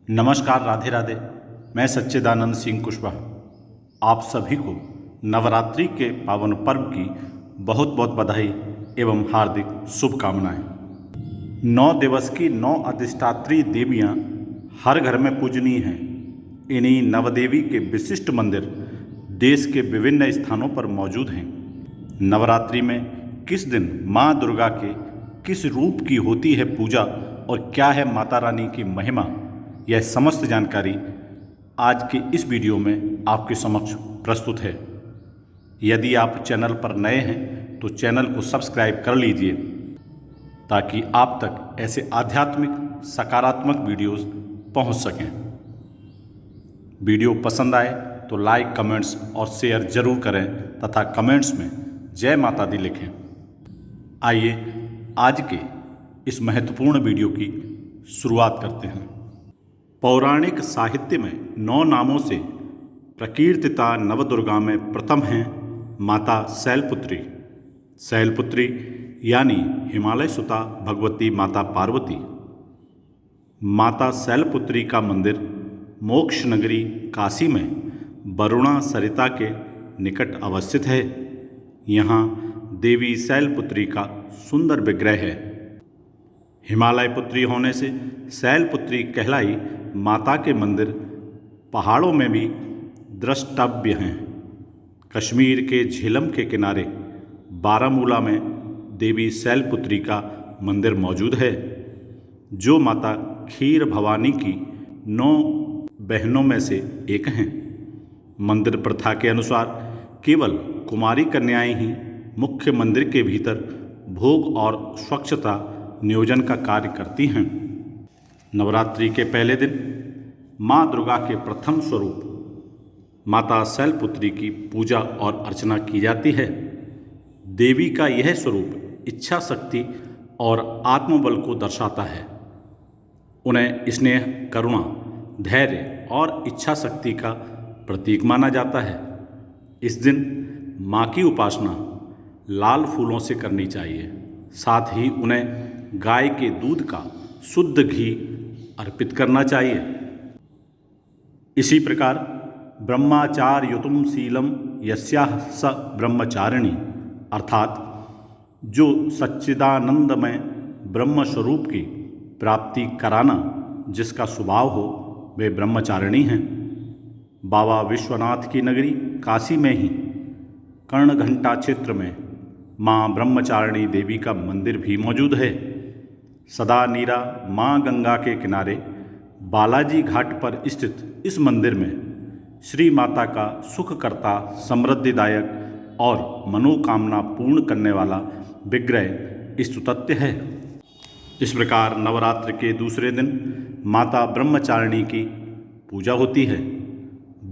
नमस्कार, राधे राधे। मैं सच्चिदानंद सिंह कुशवाहा आप सभी को नवरात्रि के पावन पर्व की बहुत बहुत बधाई एवं हार्दिक शुभकामनाएं। 9 दिवस की 9 अधिष्ठात्री देवियां हर घर में पूजनीय हैं। इन्हीं नवदेवी के विशिष्ट मंदिर देश के विभिन्न स्थानों पर मौजूद हैं। नवरात्रि में किस दिन माँ दुर्गा के किस रूप की होती है पूजा और क्या है माता रानी की महिमा, यह समस्त जानकारी आज के इस वीडियो में आपके समक्ष प्रस्तुत है। यदि आप चैनल पर नए हैं तो चैनल को सब्सक्राइब कर लीजिए ताकि आप तक ऐसे आध्यात्मिक सकारात्मक वीडियोस पहुंच सकें। वीडियो पसंद आए तो लाइक, कमेंट्स और शेयर जरूर करें तथा कमेंट्स में जय माता दी लिखें। आइए आज के इस महत्वपूर्ण वीडियो की शुरुआत करते हैं। पौराणिक साहित्य में 9 नामों से प्रकीर्तिता नवदुर्गा में प्रथम हैं माता शैलपुत्री। शैलपुत्री यानी हिमालय सुता भगवती माता पार्वती। माता शैलपुत्री का मंदिर मोक्ष नगरी काशी में वरुणा सरिता के निकट अवस्थित है। यहाँ देवी शैलपुत्री का सुंदर विग्रह है। हिमालय पुत्री होने से शैलपुत्री कहलाई माता के मंदिर पहाड़ों में भी द्रष्टव्य हैं। कश्मीर के झेलम के किनारे बारामूला में देवी शैलपुत्री का मंदिर मौजूद है, जो माता खीर भवानी की 9 बहनों में से एक हैं। मंदिर प्रथा के अनुसार केवल कुमारी कन्याएं ही मुख्य मंदिर के भीतर भोग और स्वच्छता नियोजन का कार्य करती हैं। नवरात्रि के पहले दिन माँ दुर्गा के प्रथम स्वरूप माता शैलपुत्री की पूजा और अर्चना की जाती है। देवी का यह स्वरूप इच्छा शक्ति और आत्मबल को दर्शाता है। उन्हें स्नेह, करुणा, धैर्य और इच्छा शक्ति का प्रतीक माना जाता है। इस दिन माँ की उपासना लाल फूलों से करनी चाहिए। साथ ही उन्हें गाय के दूध का शुद्ध घी अर्पित करना चाहिए। इसी प्रकार ब्रह्मचार्युतुम शीलम यस्याः स ब्रह्मचारिणी, अर्थात जो सच्चिदानंदमय ब्रह्म स्वरूप की प्राप्ति कराना जिसका स्वभाव हो वे ब्रह्मचारिणी हैं। बाबा विश्वनाथ की नगरी काशी में ही कर्णघंटा क्षेत्र में माँ ब्रह्मचारिणी देवी का मंदिर भी मौजूद है। सदा नीरा माँ गंगा के किनारे बालाजी घाट पर स्थित इस मंदिर में श्री माता का सुखकर्ता, समृद्धिदायक और मनोकामना पूर्ण करने वाला विग्रह स्तुत्य है। इस प्रकार नवरात्र के दूसरे दिन माता ब्रह्मचारिणी की पूजा होती है।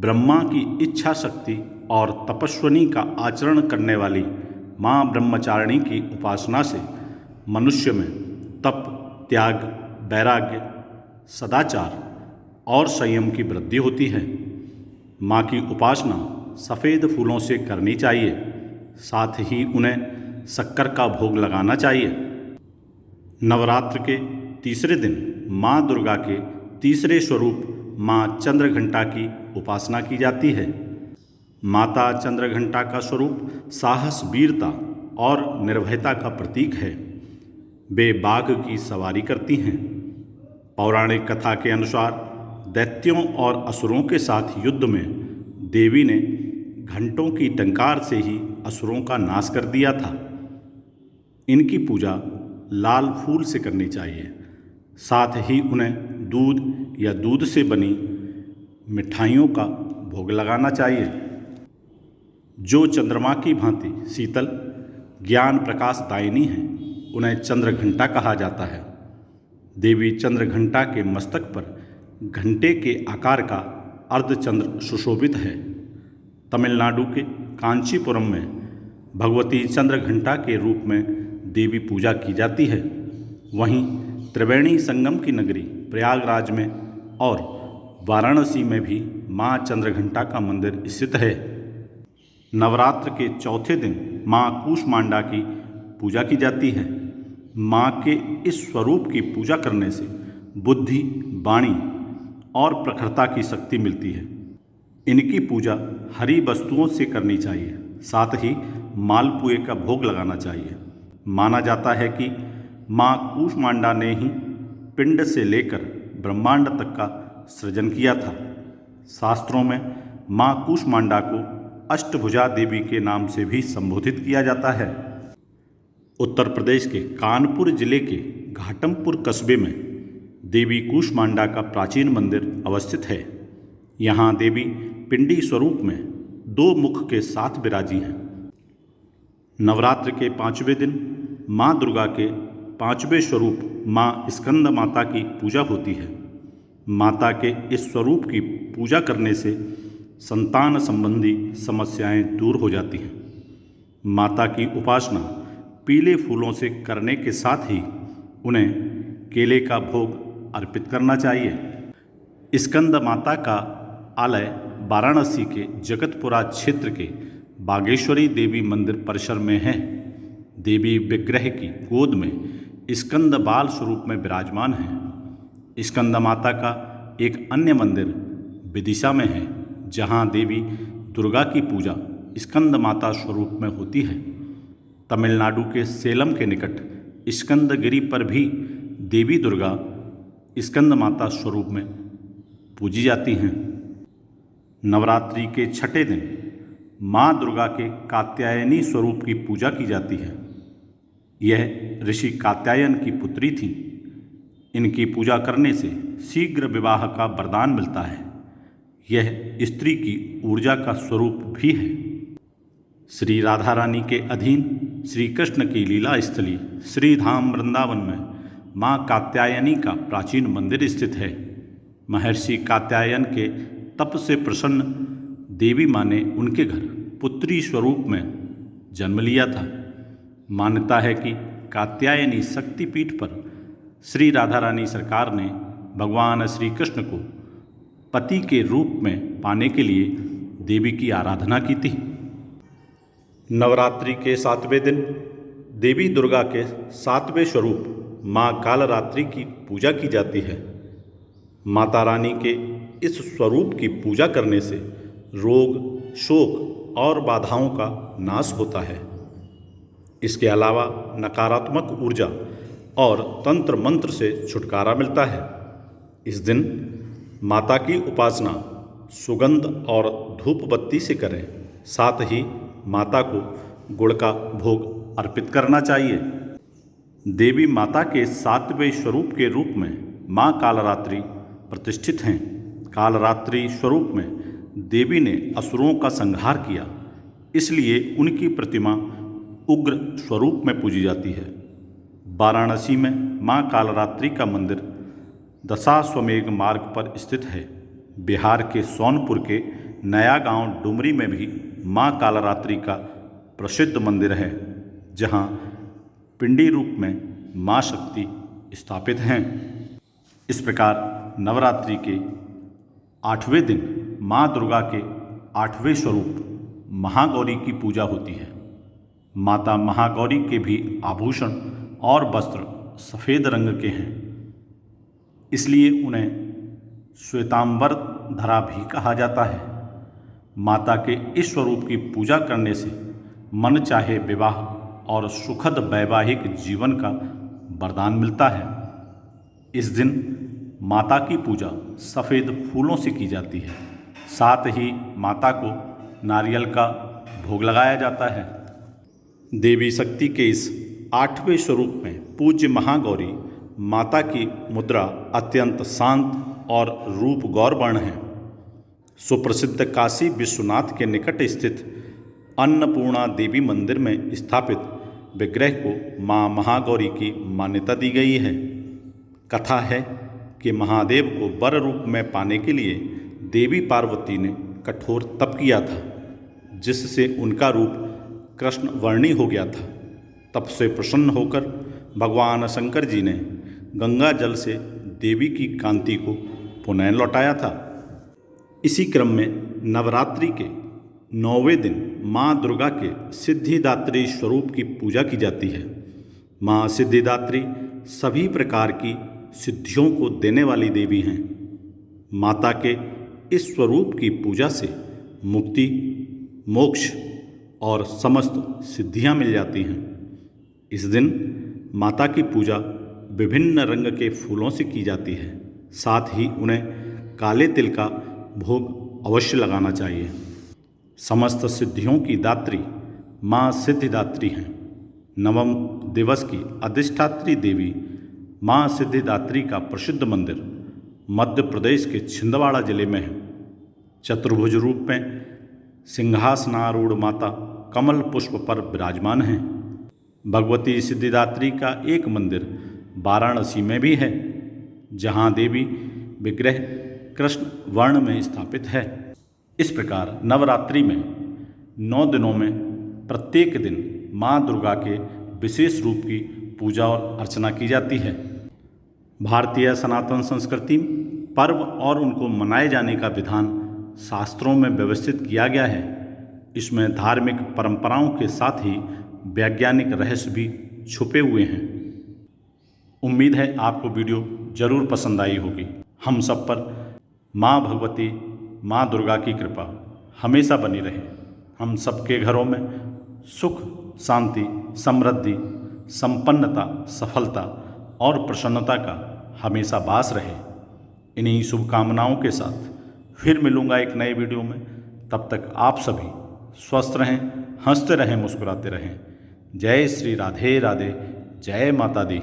ब्रह्मा की इच्छा शक्ति और तपस्विनी का आचरण करने वाली माँ ब्रह्मचारिणी की उपासना से मनुष्य में तप, त्याग, वैराग्य, सदाचार और संयम की वृद्धि होती है। माँ की उपासना सफ़ेद फूलों से करनी चाहिए। साथ ही उन्हें शक्कर का भोग लगाना चाहिए। नवरात्र के तीसरे दिन माँ दुर्गा के तीसरे स्वरूप माँ चंद्रघंटा की उपासना की जाती है। माता चंद्रघंटा का स्वरूप साहस, वीरता और निर्भयता का प्रतीक है। वे बाघ की सवारी करती हैं। पौराणिक कथा के अनुसार दैत्यों और असुरों के साथ युद्ध में देवी ने घंटों की टंकार से ही असुरों का नाश कर दिया था। इनकी पूजा लाल फूल से करनी चाहिए। साथ ही उन्हें दूध या दूध से बनी मिठाइयों का भोग लगाना चाहिए। जो चंद्रमा की भांति शीतल, ज्ञान प्रकाशदायिनी है, उन्हें चंद्रघंटा कहा जाता है। देवी चंद्रघंटा के मस्तक पर घंटे के आकार का अर्धचंद्र सुशोभित है। तमिलनाडु के कांचीपुरम में भगवती चंद्रघंटा के रूप में देवी पूजा की जाती है। वहीं त्रिवेणी संगम की नगरी प्रयागराज में और वाराणसी में भी माँ चंद्रघंटा का मंदिर स्थित है। नवरात्र के चौथे दिन माँ कूष्मांडा की पूजा की जाती है। माँ के इस स्वरूप की पूजा करने से बुद्धि, वाणी और प्रखरता की शक्ति मिलती है। इनकी पूजा हरी वस्तुओं से करनी चाहिए, साथ ही मालपुए का भोग लगाना चाहिए। माना जाता है कि माँ कूष्मांडा ने ही पिंड से लेकर ब्रह्मांड तक का सृजन किया था। शास्त्रों में माँ कूष्मांडा को अष्टभुजा देवी के नाम से भी संबोधित किया जाता है। उत्तर प्रदेश के कानपुर जिले के घाटमपुर कस्बे में देवी कूष्मांडा का प्राचीन मंदिर अवस्थित है। यहाँ देवी पिंडी स्वरूप में 2 मुख के साथ विराजी हैं। नवरात्र के 5वें दिन माँ दुर्गा के 5वें स्वरूप माँ स्कंद माता की पूजा होती है। माता के इस स्वरूप की पूजा करने से संतान संबंधी समस्याएं दूर हो जाती हैं। माता की उपासना पीले फूलों से करने के साथ ही उन्हें केले का भोग अर्पित करना चाहिए। स्कंद माता का आलय वाराणसी के जगतपुरा क्षेत्र के बागेश्वरी देवी मंदिर परिसर में है। देवी विग्रह की गोद में स्कंद बाल स्वरूप में विराजमान है। स्कंद माता का एक अन्य मंदिर विदिशा में है, जहाँ देवी दुर्गा की पूजा स्कंद माता स्वरूप में होती है। तमिलनाडु के सेलम के निकट स्कंदगिरी पर भी देवी दुर्गा स्कंद माता स्वरूप में पूजी जाती हैं। नवरात्रि के 6ठे दिन माँ दुर्गा के कात्यायनी स्वरूप की पूजा की जाती है। यह ऋषि कात्यायन की पुत्री थी। इनकी पूजा करने से शीघ्र विवाह का वरदान मिलता है। यह स्त्री की ऊर्जा का स्वरूप भी है। श्री राधा रानी के अधीन श्री कृष्ण की लीला स्थली श्री धाम वृंदावन में माँ कात्यायनी का प्राचीन मंदिर स्थित है। महर्षि कात्यायन के तप से प्रसन्न देवी माँ ने उनके घर पुत्री स्वरूप में जन्म लिया था। मान्यता है कि कात्यायनी शक्तिपीठ पर श्री राधा रानी सरकार ने भगवान श्री कृष्ण को पति के रूप में पाने के लिए देवी की आराधना की थी। नवरात्रि के 7वें दिन देवी दुर्गा के 7वें स्वरूप माँ कालरात्रि की पूजा की जाती है। माता रानी के इस स्वरूप की पूजा करने से रोग, शोक और बाधाओं का नाश होता है। इसके अलावा नकारात्मक ऊर्जा और तंत्र मंत्र से छुटकारा मिलता है। इस दिन माता की उपासना सुगंध और धूप बत्ती से करें। साथ ही माता को गुड़ का भोग अर्पित करना चाहिए। देवी माता के 7वें स्वरूप के रूप में माँ कालरात्रि प्रतिष्ठित हैं। कालरात्रि स्वरूप में देवी ने असुरों का संहार किया, इसलिए उनकी प्रतिमा उग्र स्वरूप में पूजी जाती है। वाराणसी में माँ कालरात्रि का मंदिर दशाश्वमेध मार्ग पर स्थित है। बिहार के सोनपुर के नया गांव डुमरी में भी माँ कालरात्रि का प्रसिद्ध मंदिर है, जहां पिंडी रूप में माँ शक्ति स्थापित हैं। इस प्रकार नवरात्रि के 8वें दिन माँ दुर्गा के 8वें स्वरूप महागौरी की पूजा होती है। माता महागौरी के भी आभूषण और वस्त्र सफ़ेद रंग के हैं, इसलिए उन्हें श्वेतांबर धरा भी कहा जाता है। माता के इस स्वरूप की पूजा करने से मन चाहे विवाह और सुखद वैवाहिक जीवन का वरदान मिलता है। इस दिन माता की पूजा सफ़ेद फूलों से की जाती है। साथ ही माता को नारियल का भोग लगाया जाता है। देवी शक्ति के इस 8वें स्वरूप में पूज्य महागौरी माता की मुद्रा अत्यंत शांत और रूप गौरवर्ण है। सुप्रसिद्ध काशी विश्वनाथ के निकट स्थित अन्नपूर्णा देवी मंदिर में स्थापित विग्रह को माँ महागौरी की मान्यता दी गई है। कथा है कि महादेव को वर रूप में पाने के लिए देवी पार्वती ने कठोर तप किया था, जिससे उनका रूप कृष्ण वर्णी हो गया था। तप से प्रसन्न होकर भगवान शंकर जी ने गंगा जल से देवी की कांति को पुनः लौटाया था। इसी क्रम में नवरात्रि के 9वें दिन माँ दुर्गा के सिद्धिदात्री स्वरूप की पूजा की जाती है। माँ सिद्धिदात्री सभी प्रकार की सिद्धियों को देने वाली देवी हैं। माता के इस स्वरूप की पूजा से मुक्ति, मोक्ष और समस्त सिद्धियां मिल जाती हैं। इस दिन माता की पूजा विभिन्न रंग के फूलों से की जाती है। साथ ही उन्हें काले तिल का भोग अवश्य लगाना चाहिए। समस्त सिद्धियों की दात्री माँ सिद्धिदात्री हैं। नवम दिवस की अधिष्ठात्री देवी माँ सिद्धिदात्री का प्रसिद्ध मंदिर मध्य प्रदेश के छिंदवाड़ा जिले में है। चतुर्भुज रूप में सिंहासनारूढ़ माता कमल पुष्प पर विराजमान हैं। भगवती सिद्धिदात्री का एक मंदिर वाराणसी में भी है, जहां देवी विग्रह कृष्ण वर्ण में स्थापित है। इस प्रकार नवरात्रि में 9 दिनों में प्रत्येक दिन माँ दुर्गा के विशेष रूप की पूजा और अर्चना की जाती है। भारतीय सनातन संस्कृति में पर्व और उनको मनाए जाने का विधान शास्त्रों में व्यवस्थित किया गया है। इसमें धार्मिक परंपराओं के साथ ही वैज्ञानिक रहस्य भी छुपे हुए हैं। उम्मीद है आपको वीडियो जरूर पसंद आई होगी। हम सब पर माँ भगवती, माँ दुर्गा की कृपा हमेशा बनी रहे। हम सबके घरों में सुख, शांति, समृद्धि, संपन्नता, सफलता और प्रसन्नता का हमेशा वास रहे। इन्हीं शुभकामनाओं के साथ फिर मिलूँगा एक नए वीडियो में। तब तक आप सभी स्वस्थ रहें, हंसते रहें, मुस्कुराते रहें। जय श्री राधे राधे, जय माता दी।